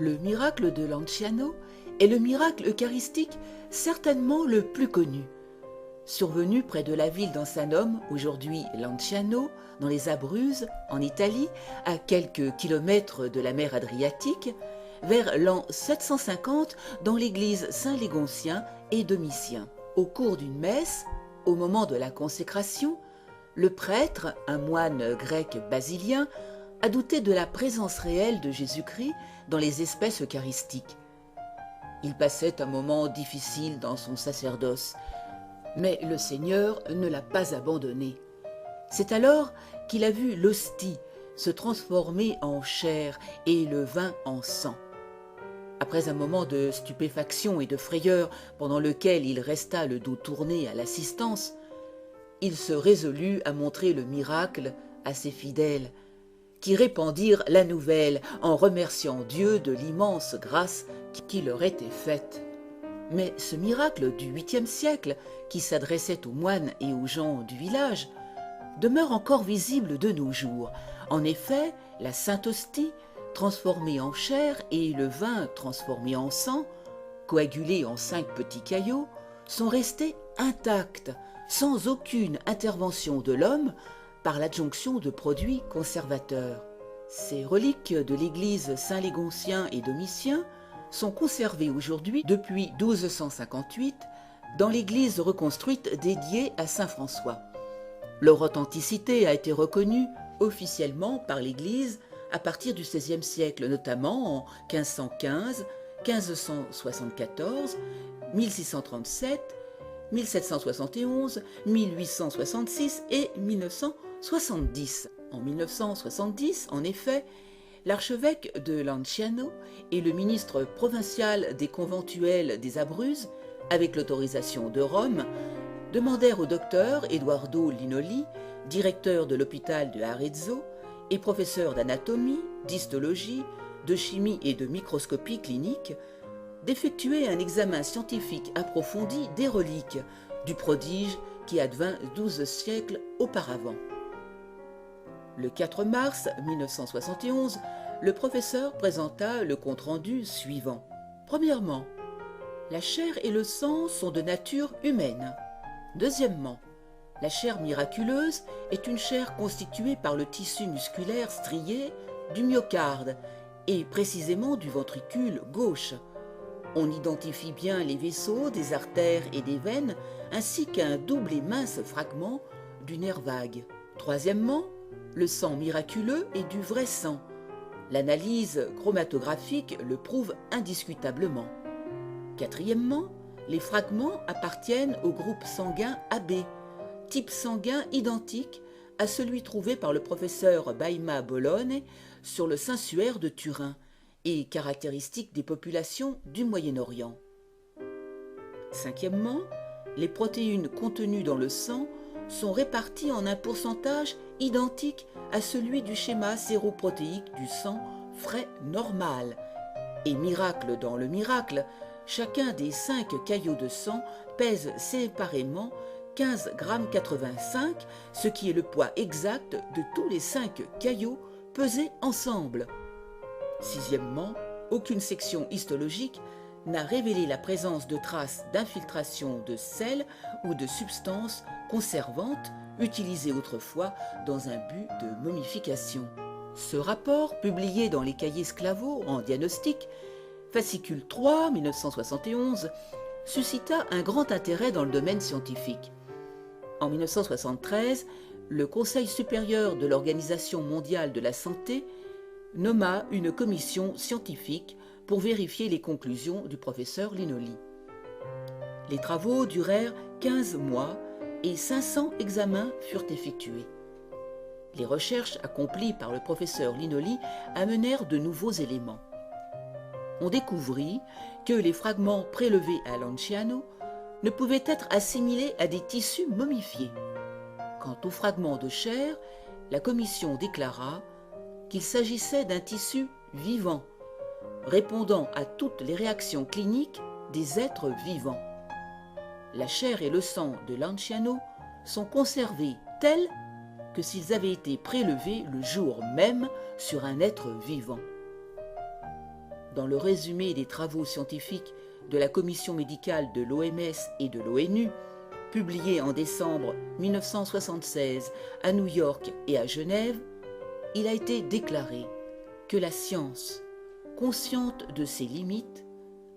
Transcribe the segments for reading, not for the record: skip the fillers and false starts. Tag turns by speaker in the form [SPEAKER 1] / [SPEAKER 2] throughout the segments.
[SPEAKER 1] Le miracle de Lanciano est le miracle eucharistique certainement le plus connu. Survenu près de la ville d'Ansanum, aujourd'hui Lanciano, dans les Abruzzes, en Italie, à quelques kilomètres de la mer Adriatique, vers l'an 750 dans l'église Saint-Légontien et Domitien. Au cours d'une messe, au moment de la consécration, le prêtre, un moine grec basilien, a douté de la présence réelle de Jésus-Christ dans les espèces eucharistiques. Il passait un moment difficile dans son sacerdoce, mais le Seigneur ne l'a pas abandonné. C'est alors qu'il a vu l'hostie se transformer en chair et le vin en sang. Après un moment de stupéfaction et de frayeur pendant lequel il resta le dos tourné à l'assistance, il se résolut à montrer le miracle à ses fidèles, qui répandirent la nouvelle en remerciant Dieu de l'immense grâce qui leur était faite. Mais ce miracle du 8e siècle, qui s'adressait aux moines et aux gens du village, demeure encore visible de nos jours. En effet, la Sainte Hostie, transformée en chair, et le vin transformé en sang, coagulés en 5 petits caillots, sont restés intacts, sans aucune intervention de l'homme, par l'adjonction de produits conservateurs. Ces reliques de l'église Saint-Légontien et Domitien sont conservées aujourd'hui depuis 1258 dans l'église reconstruite dédiée à saint François. Leur authenticité a été reconnue officiellement par l'église à partir du XVIe siècle, notamment en 1515, 1574, 1637, 1771, 1866 et 1970. En 1970, en effet, l'archevêque de Lanciano et le ministre provincial des conventuels des Abruzzes, avec l'autorisation de Rome, demandèrent au docteur Eduardo Linoli, directeur de l'hôpital de Arezzo et professeur d'anatomie, d'histologie, de chimie et de microscopie clinique, d'effectuer un examen scientifique approfondi des reliques du prodige qui advint 12 siècles auparavant. Le 4 mars 1971, le professeur présenta le compte-rendu suivant. Premièrement, la chair et le sang sont de nature humaine. Deuxièmement, la chair miraculeuse est une chair constituée par le tissu musculaire strié du myocarde et précisément du ventricule gauche. On identifie bien les vaisseaux, des artères et des veines, ainsi qu'un double et mince fragment du nerf vague. Troisièmement, le sang miraculeux est du vrai sang. L'analyse chromatographique le prouve indiscutablement. Quatrièmement, les fragments appartiennent au groupe sanguin AB, type sanguin identique à celui trouvé par le professeur Baima Bologna sur le Saint-Suaire de Turin et caractéristique des populations du Moyen-Orient. Cinquièmement, les protéines contenues dans le sang sont réparties en un pourcentage identique à celui du schéma séroprotéique du sang frais normal. Et miracle dans le miracle, chacun des 5 caillots de sang pèse séparément 15,85 g, ce qui est le poids exact de tous les 5 caillots pesés ensemble. Sixièmement, aucune section histologique n'a révélé la présence de traces d'infiltration de sel ou de substances conservantes utilisées autrefois dans un but de momification. Ce rapport, publié dans les cahiers Sclavo en diagnostic, fascicule 3, 1971, suscita un grand intérêt dans le domaine scientifique. En 1973, le Conseil supérieur de l'Organisation mondiale de la santé nomma une commission scientifique pour vérifier les conclusions du professeur Linoli. Les travaux durèrent 15 mois et 500 examens furent effectués. Les recherches accomplies par le professeur Linoli amenèrent de nouveaux éléments. On découvrit que les fragments prélevés à Lanciano ne pouvaient être assimilés à des tissus momifiés. Quant aux fragments de chair, la commission déclara qu'il s'agissait d'un tissu vivant, répondant à toutes les réactions cliniques des êtres vivants. La chair et le sang de Lanciano sont conservés tels que s'ils avaient été prélevés le jour même sur un être vivant. dans le résumé des travaux scientifiques de la commission médicale de l'OMS et de l'ONU, publié en décembre 1976 à New York et à Genève, il a été déclaré que la science, consciente de ses limites,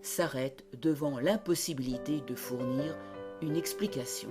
[SPEAKER 1] s'arrête devant l'impossibilité de fournir une explication.